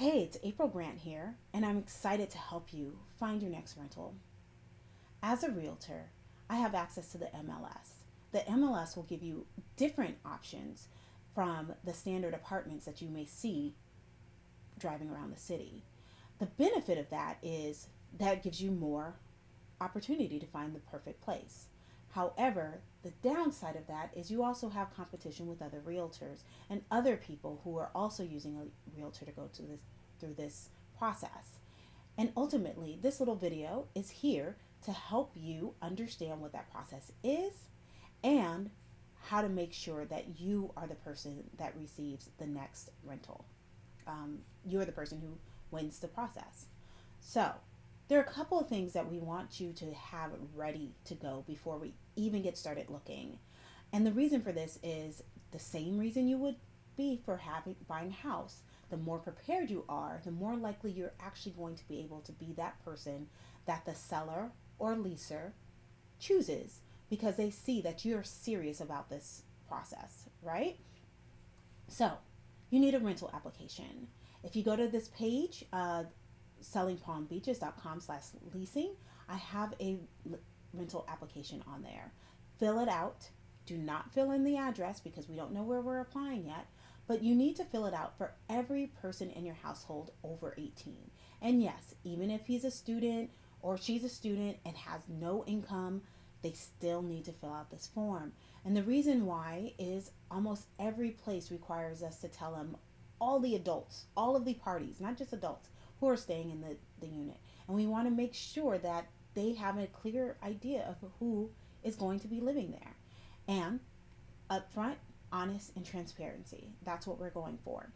Hey, it's April Grant here, and I'm excited to help you find your next rental. As a realtor, I have access to the MLS. The MLS will give you different options from the standard apartments that you may see driving around the city. The benefit of that is that gives you more opportunity to find the perfect place. However, the downside of that is you also have competition with other realtors and other people who are also using a realtor to go to this through this process. And ultimately, this little video is here to help you understand what that process is and how to make sure that you are the person that receives the next rental. You're the person who wins the process. So, there are a couple of things that we want you to have ready to go before we even get started looking. And the reason for this is the same reason you would be for having buying a house. The more prepared you are, the more likely you're actually going to be able to be that person that the seller or leaser chooses because they see that you're serious about this process, right? So, you need a rental application. If you go to this page, sellingpalmbeaches.com/leasing, I have a rental application on there. Fill it out. Do not fill in the address because we don't know where we're applying yet, but you need to fill it out for every person in your household over 18. And yes, even if he's a student or she's a student and has no income, they still need to fill out this form. And the reason why is almost every place requires us to tell them all the adults, all of the parties, not just adults, who are staying in the unit. And we want to make sure that they have a clear idea of who is going to be living there. And upfront, honest, and transparency. That's what we're going for.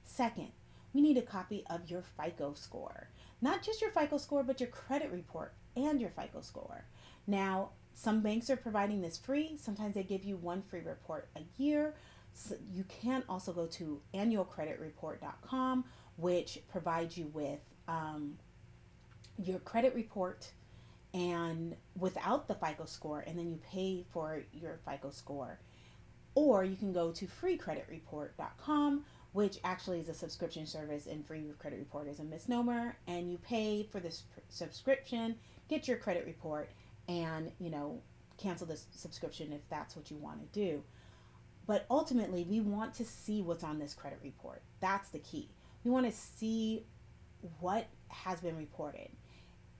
Second, we need a copy of your FICO score. Not just your FICO score, but your credit report and your FICO score. Now, some banks are providing this free. Sometimes they give you one free report a year. So you can also go to annualcreditreport.com, which provides you with your credit report and without the FICO score, and then you pay for your FICO score. Or you can go to freecreditreport.com, which actually is a subscription service, and free credit report is a misnomer. And you pay for this subscription, get your credit report, and cancel this subscription if that's what you want to do. But ultimately, we want to see what's on this credit report. That's the key. We want to see what has been reported.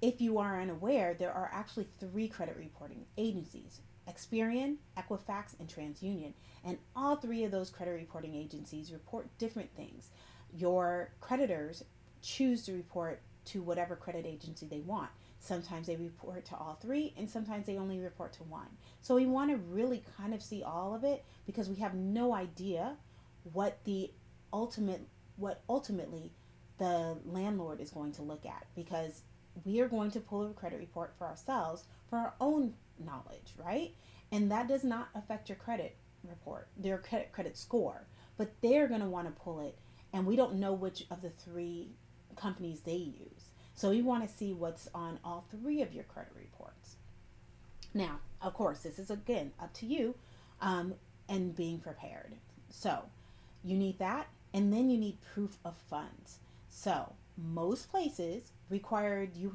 If you are unaware, there are actually three credit reporting agencies: Experian, Equifax, and TransUnion. And all three of those credit reporting agencies report different things. Your creditors choose to report to whatever credit agency they want. Sometimes they report to all three, and sometimes they only report to one. So we want to really kind of see all of it because we have no idea what the ultimate what ultimately the landlord is going to look at, because we are going to pull a credit report for ourselves for our own knowledge, right? And that does not affect your credit report, their credit score, but they're going to want to pull it, and we don't know which of the three companies they use. So we want to see what's on all three of your credit reports. Now, of course, this is again up to you, and being prepared. So you need that, and then you need proof of funds. So most places require you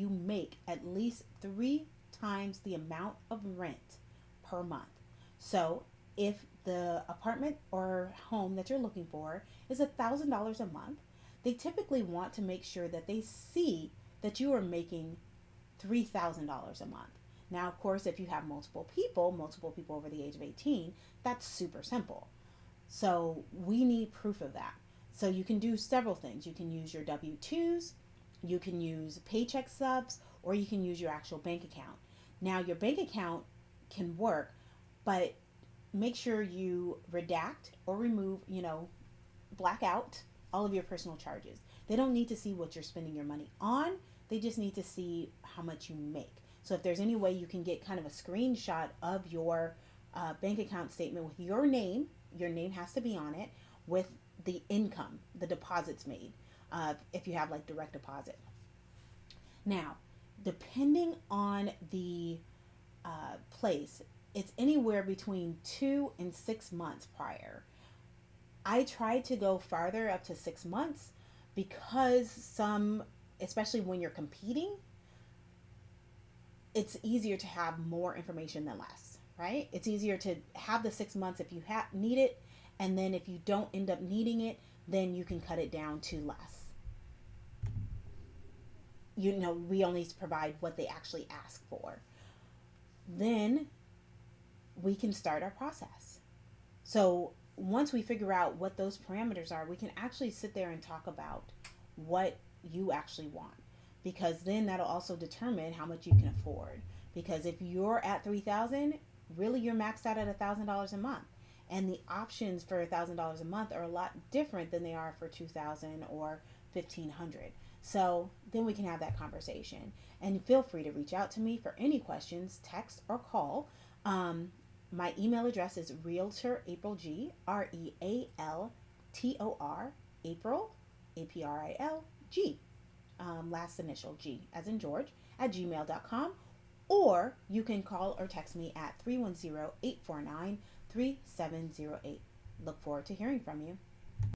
make at least 3 times the amount of rent per month. So if the apartment or home that you're looking for is $1,000 a month, they typically want to make sure that they see that you are making $3,000 a month. Now, of course, if you have multiple people over the age of 18, that's super simple. So we need proof of that. So you can do several things. You can use your W-2s, you can use paycheck stubs, or you can use your actual bank account. Now, your bank account can work, but make sure you redact or remove, black out all of your personal charges. They don't need to see what you're spending your money on. They just need to see how much you make. So if there's any way you can get kind of a screenshot of your bank account statement with your name has to be on it, with the income, the deposits made, if you have like direct deposit. Now, depending on the place, it's anywhere between 2 and 6 months prior. I tried to go farther up to 6 months, because especially when you're competing, it's easier to have more information than less, right? It's easier to have the 6 months if you need it, and then if you don't end up needing it, then you can cut it down to less. We only provide what they actually ask for. Then we can start our process. So once we figure out what those parameters are, we can actually sit there and talk about what you actually want, because then that'll also determine how much you can afford. Because if you're at 3,000, really you're maxed out at $1,000 a month, and the options for $1,000 a month are a lot different than they are for 2,000 or 1,500. So then we can have that conversation, and feel free to reach out to me for any questions, text or call. My email address is Realtor April G, Realtor April, APRIL G, last initial G as in George, at gmail.com. Or you can call or text me at 310-849-3708. Look forward to hearing from you.